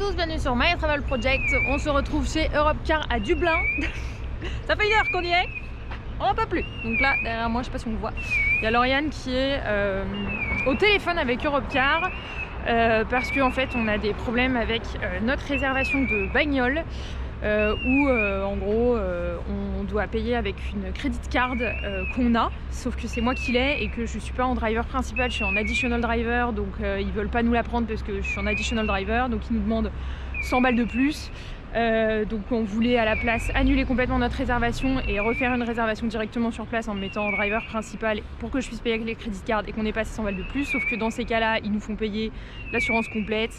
tous, bienvenue sur My Travel Project. On se retrouve chez Europcar à Dublin. Ça fait 1 heure qu'on y est, on n'en peut plus. Donc là, derrière moi, je sais pas si on le voit, il y a Lauriane qui est au téléphone avec Europcar parce qu'en fait, on a des problèmes avec notre réservation de bagnole où en gros, on doit payer avec une credit card qu'on a, sauf que c'est moi qui l'ai et que je suis pas en driver principal, je suis en additional driver, donc ils veulent pas nous la prendre parce que je suis en additional driver, donc ils nous demandent 100 balles de plus. Donc on voulait à la place annuler complètement notre réservation et refaire une réservation directement sur place en me mettant en driver principal pour que je puisse payer avec les credit cards et qu'on ait pas ces 100 balles de plus, sauf que dans ces cas-là, ils nous font payer l'assurance complète.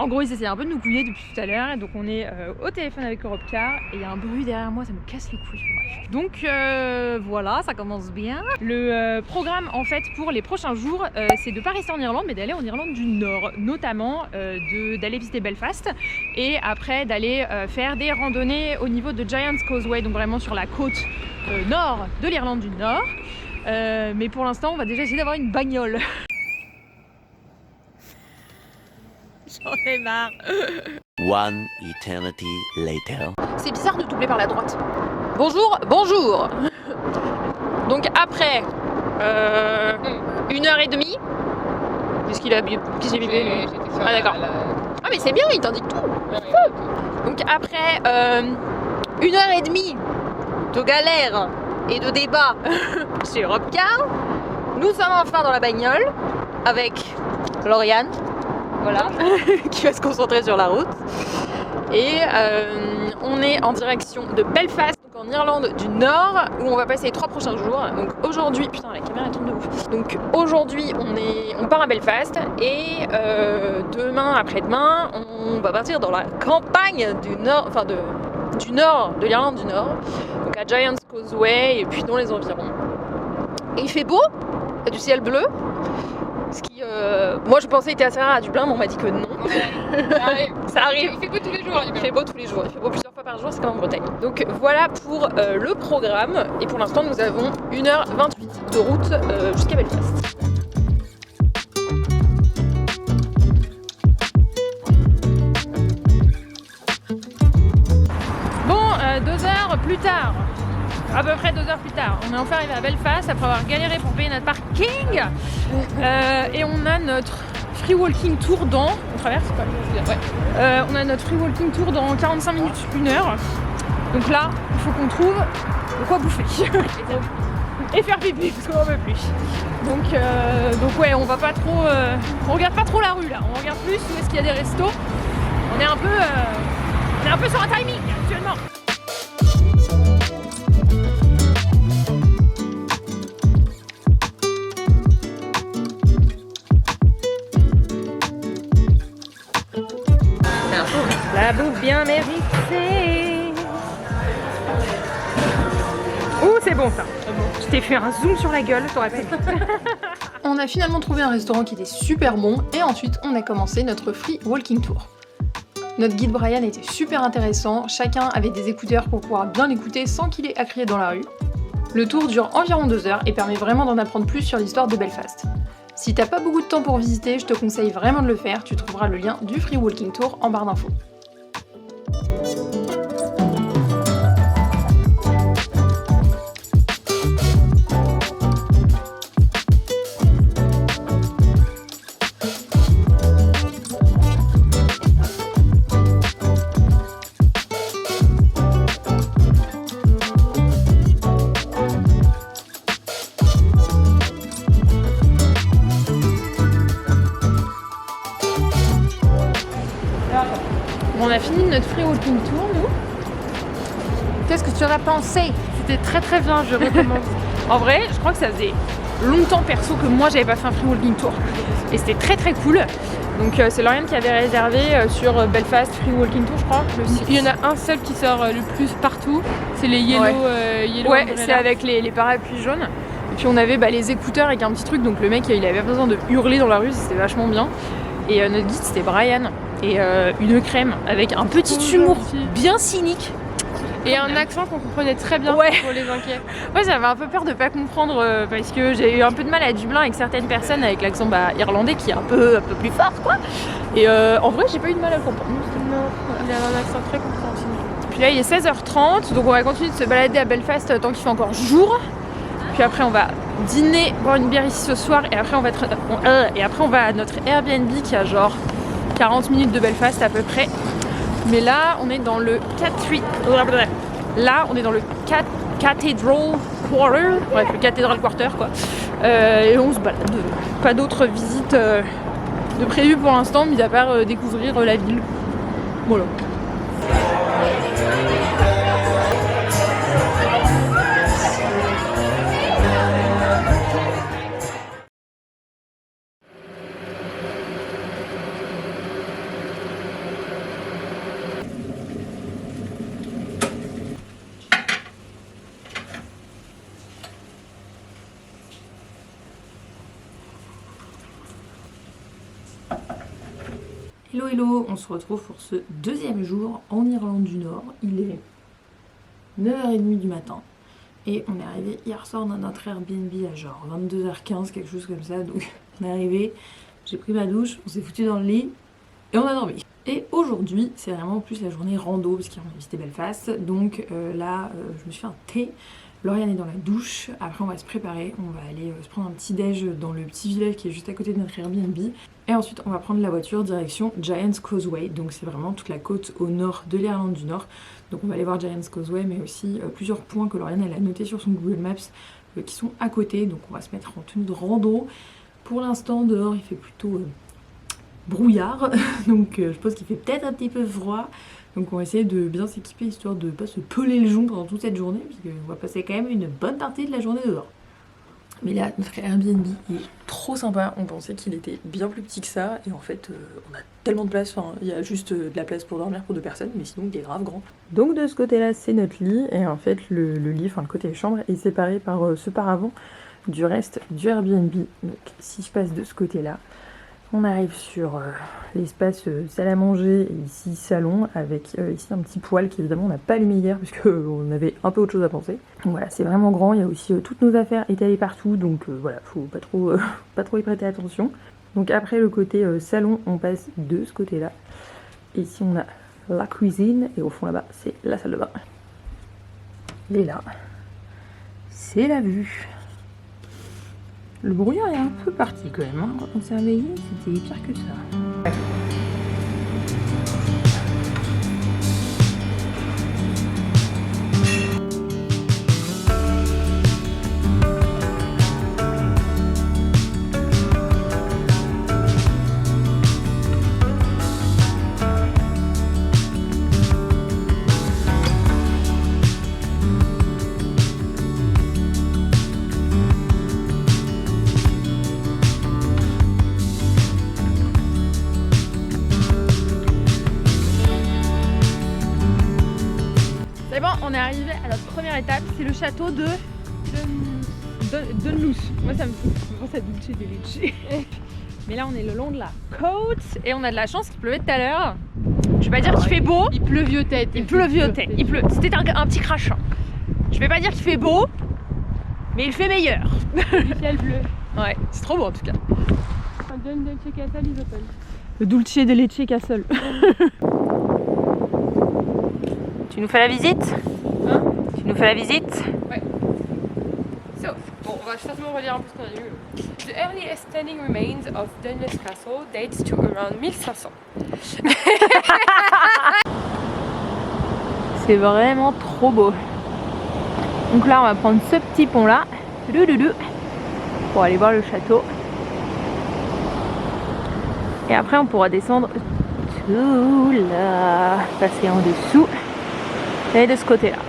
En gros, ils essaient un peu de nous couiller depuis tout à l'heure, et donc on est au téléphone avec Europcar et il y a un bruit derrière moi, ça me casse les couilles. Bref. Donc voilà, ça commence bien. Le programme en fait pour les prochains jours, c'est de pas rester en Irlande, mais d'aller en Irlande du Nord, notamment d'aller visiter Belfast et après d'aller faire des randonnées au niveau de Giant's Causeway, donc vraiment sur la côte nord de l'Irlande du Nord. Mais pour l'instant, on va déjà essayer d'avoir une bagnole. J'en ai marre. One eternity later. C'est bizarre de doubler par la droite. Bonjour, bonjour. Donc après 1h30, puisqu'il a bipé. Ah d'accord. Ah mais c'est bien, il t'indique tout. Donc après 1h30 de galère et de débat chez Europcar, nous sommes enfin dans la bagnole avec Lauriane. Voilà, qui va se concentrer sur la route. Et on est en direction de Belfast, donc en Irlande du Nord, où on va passer les 3 prochains jours. Donc aujourd'hui, putain la caméra elle tourne de ouf. Donc aujourd'hui on part à Belfast et demain, après-demain, on va partir dans la campagne du nord, enfin du nord de l'Irlande du Nord, donc à Giant's Causeway et puis dans les environs. Et il fait beau, il y a du ciel bleu. Ce qui, moi je pensais était assez rare à Dublin, mais on m'a dit que non. Ouais, ça arrive. Il fait beau tous les jours à Dublin. Il fait beau tous les jours, il fait beau plusieurs fois par jour, c'est comme en Bretagne. Donc voilà pour le programme. Et pour l'instant, nous avons 1h28 de route jusqu'à Belfast. Bon, 2 heures plus tard. À peu près 2 heures plus tard, on est enfin arrivé à Belfast après avoir galéré pour payer notre parking et on a notre free walking tour dans... On traverse quoi ? Ouais. On a notre free walking tour dans 45 minutes, 1 heure. Donc là, il faut qu'on trouve de quoi bouffer. Et faire pipi parce qu'on n'en peut plus. Donc ouais, on va pas trop... on regarde pas trop la rue là, on regarde plus où est-ce qu'il y a des restos. On est un peu sur un timing actuellement. La bouffe bien méritée. Ouh, c'est bon ça. Je t'ai fait un zoom sur la gueule, t'aurais fait. On a finalement trouvé un restaurant qui était super bon et ensuite on a commencé notre free walking tour. Notre guide Brian était super intéressant, chacun avait des écouteurs pour pouvoir bien écouter sans qu'il ait à crier dans la rue. Le tour dure environ 2 heures et permet vraiment d'en apprendre plus sur l'histoire de Belfast. Si t'as pas beaucoup de temps pour visiter, je te conseille vraiment de le faire, tu trouveras le lien du free walking tour en barre d'infos. On a fini notre free walking tour, nous. Qu'est-ce que tu en as pensé? C'était très très bien, je recommande. En vrai, je crois que ça faisait longtemps perso que moi j'avais pas fait un free walking tour. Et c'était très très cool. Donc c'est Lauriane qui avait réservé sur Belfast Free Walking Tour, je crois. Il y en a un seul qui sort le plus partout, c'est les Yellow. Ouais, c'est avec les parapluies jaunes. Et puis on avait les écouteurs avec un petit truc, donc le mec il avait besoin de hurler dans la rue, c'était vachement bien. Et notre guide c'était Brian. Et une crème avec un petit humour bien cynique. Et un accent qu'on comprenait très bien pour les inquiets. Ouais, j'avais un peu peur de pas comprendre parce que j'ai eu un peu de mal à Dublin avec certaines personnes avec l'accent irlandais qui est un peu plus fort quoi. Et en vrai, j'ai pas eu de mal à le comprendre. Il a un accent très compréhensible. Puis là, il est 16h30, donc on va continuer de se balader à Belfast tant qu'il fait encore jour. Puis après, on va dîner, boire une bière ici ce soir, et après, on va à notre Airbnb qui a genre 40 minutes de Belfast à peu près. Mais là, on est dans le Cathedral Quarter, bref, le Cathedral Quarter quoi. Et on se balade. Pas d'autres visites de prévues pour l'instant, mis à part découvrir la ville. Voilà. Hello hello, on se retrouve pour ce deuxième jour en Irlande du Nord. Il est 9h30 du matin et on est arrivé hier soir dans notre Airbnb à genre 22h15, quelque chose comme ça. Donc on est arrivé, j'ai pris ma douche, on s'est foutu dans le lit et on a dormi. Et aujourd'hui c'est vraiment plus la journée rando parce qu'on a visité Belfast. Donc là je me suis fait un thé. Lauriane est dans la douche, après on va se préparer, on va aller se prendre un petit déj dans le petit village qui est juste à côté de notre Airbnb. Et ensuite on va prendre la voiture direction Giant's Causeway, donc c'est vraiment toute la côte au nord de l'Irlande du Nord. Donc on va aller voir Giant's Causeway mais aussi plusieurs points que Lauriane elle a notés sur son Google Maps qui sont à côté. Donc on va se mettre en tenue de rando. Pour l'instant dehors il fait plutôt brouillard, donc je pense qu'il fait peut-être un petit peu froid. Donc on va essayer de bien s'équiper histoire de ne pas se peler le jonc pendant toute cette journée, puisqu'on va passer quand même une bonne partie de la journée dehors. Mais là, notre Airbnb est trop sympa, on pensait qu'il était bien plus petit que ça, et en fait on a tellement de place, enfin il y a juste de la place pour dormir pour 2 personnes, mais sinon il est grave grand. Donc de ce côté-là c'est notre lit, et en fait le lit, enfin le côté chambre est séparé par ce paravent du reste du Airbnb. Donc si je passe de ce côté-là, on arrive sur l'espace salle à manger et ici salon avec ici un petit poêle qui évidemment on n'a pas allumé hier puisque on avait un peu autre chose à penser. Donc voilà, c'est vraiment grand, il y a aussi toutes nos affaires étalées partout, donc voilà, faut pas trop y prêter attention. Donc après le côté salon, on passe de ce côté-là. Et ici on a la cuisine et au fond là-bas c'est la salle de bain. Et là, c'est la vue. Le brouillard est un peu parti quand même, hein. Quand on s'est réveillé, c'était pire que ça. On est arrivé à notre première étape, c'est le château de Dunluce. Moi ça Dulce de Leche. Mais là on est le long de la côte et on a de la chance qu'il pleuvait tout à l'heure. Je vais pas dire qu'il fait beau. Il pleuviotait. Il pleut. C'était un petit crachin. Je vais pas dire qu'il fait beau, mais il fait meilleur. Le ciel bleu. Ouais, c'est trop beau en tout cas. Dulce Castle is open. Le Dulce de Leche Castle. Tu nous fais la visite? Hein? Tu nous fais la visite? Ouais. So, bon, on va certainement relire un peu ce qu'on a lu. The earliest standing remains of Dunluce Castle dates to around 1500. C'est vraiment trop beau. Donc là, on va prendre ce petit pont là pour aller voir le château. Et après, on pourra descendre tout là, passer en dessous. Et de ce côté-là.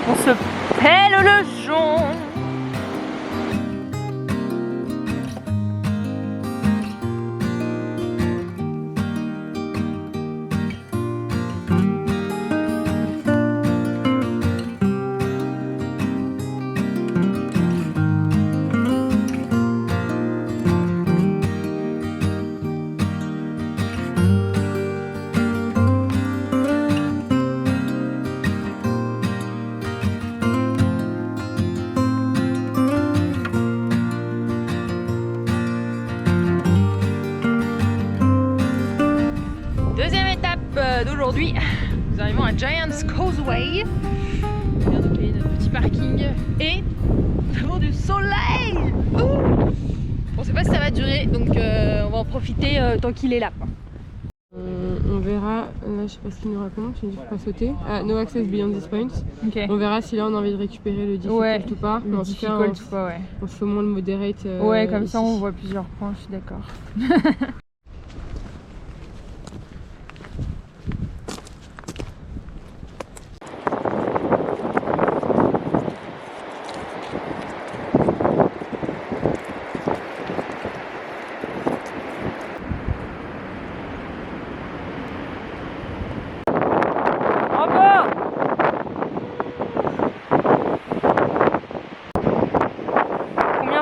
On se pèle le jonc. à Giant's Causeway. On vient de payer notre petit parking et nous avons du soleil. Ouh, on sait pas si ça va durer, donc on va en profiter tant qu'il est là. On verra, là je sais pas ce qu'il nous raconte, je dis qu'il faut pas sauter. No access beyond this point. Okay. On verra si là on a envie de récupérer le difficult ou pas. Le difficult ou pas, ouais. On fait au moins le moderate. Ouais, comme ici. ça on voit plusieurs points, je suis d'accord.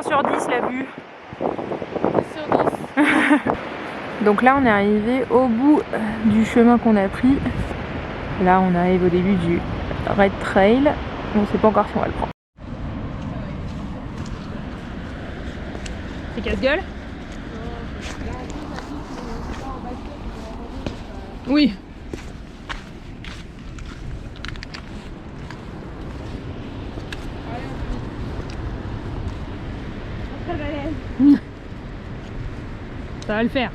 Sur 10 la vue. Sur 10. Donc là on est arrivé au bout du chemin qu'on a pris. Là on arrive au début du Red Trail. On sait pas encore si on va le prendre. C'est casse-gueule? Oui. Ça va le faire.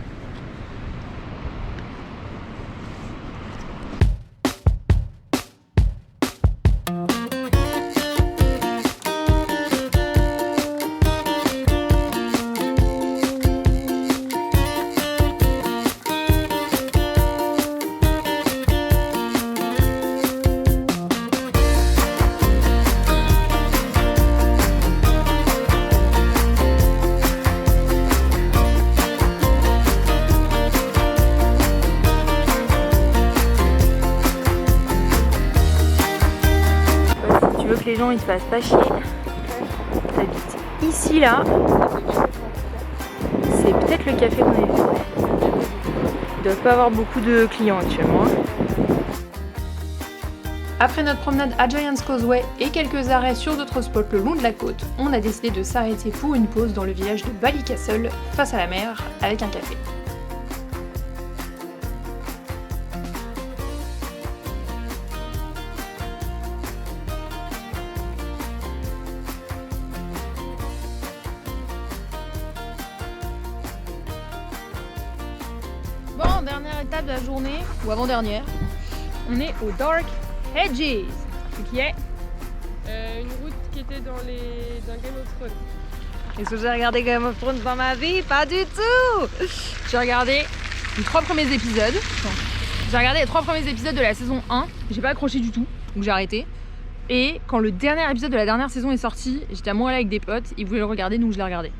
Les gens ils se passent pas chier. T'habites ici là. C'est peut-être le café qu'on avait fait. Ils doivent pas avoir beaucoup de clients actuellement. Après notre promenade à Giant's Causeway et quelques arrêts sur d'autres spots le long de la côte, on a décidé de s'arrêter pour une pause dans le village de Ballycastle, face à la mer, avec un café. Bon, dernière étape de la journée, ou avant-dernière, on est au Dark Hedges, ce qui est Une route qui était dans Game of Thrones. Est-ce que j'ai regardé Game of Thrones dans ma vie? Pas du tout! J'ai regardé les 3 premiers épisodes. J'ai regardé les 3 premiers épisodes de la saison 1, j'ai pas accroché du tout, donc j'ai arrêté. Et quand le dernier épisode de la dernière saison est sorti, j'étais à Montréal avec des potes, ils voulaient le regarder, donc je l'ai regardé.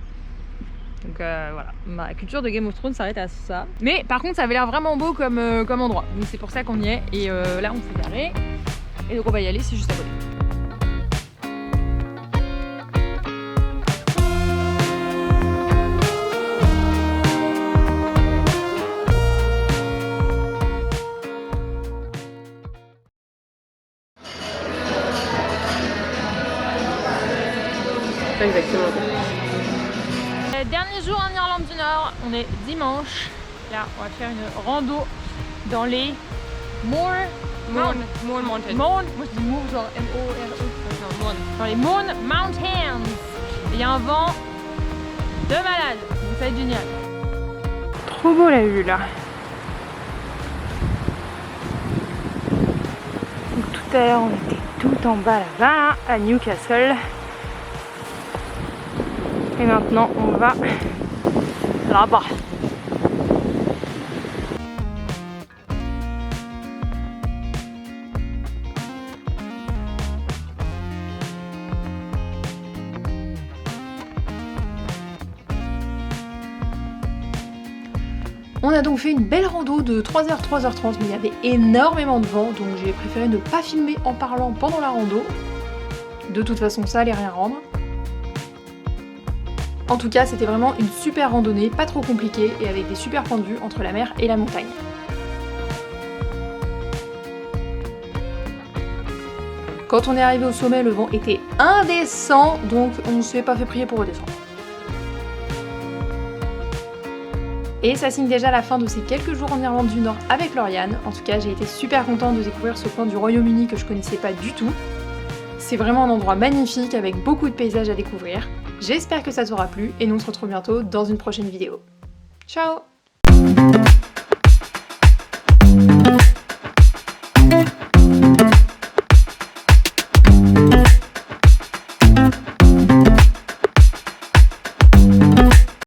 Donc voilà, ma culture de Game of Thrones s'arrête à ça. Mais par contre ça avait l'air vraiment beau comme endroit. Donc c'est pour ça qu'on y est. Et là on s'est garé. Et donc on va y aller, c'est juste à côté. Exactement. Dernier jour en Irlande du Nord, on est dimanche. Là, on va faire une rando dans les Mourne Mountains. Moi je dis Mourne genre M-O-R-E. Non, dans les Mourne Mountains. Il y a un vent de malade. Donc ça va être génial. Trop beau la vue là. Donc tout à l'heure on était tout en bas là-bas à Newcastle. Et maintenant on va là-bas. On a donc fait une belle rando de 3h, 3h30, mais il y avait énormément de vent, donc j'ai préféré ne pas filmer en parlant pendant la rando. De toute façon, ça allait rien rendre. En tout cas, c'était vraiment une super randonnée, pas trop compliquée, et avec des super points de vue entre la mer et la montagne. Quand on est arrivé au sommet, le vent était indécent, donc on ne s'est pas fait prier pour redescendre. Et ça signe déjà la fin de ces quelques jours en Irlande du Nord avec Lauriane. En tout cas, j'ai été super contente de découvrir ce coin du Royaume-Uni que je connaissais pas du tout. C'est vraiment un endroit magnifique avec beaucoup de paysages à découvrir. J'espère que ça t'aura plu et nous on se retrouve bientôt dans une prochaine vidéo. Ciao!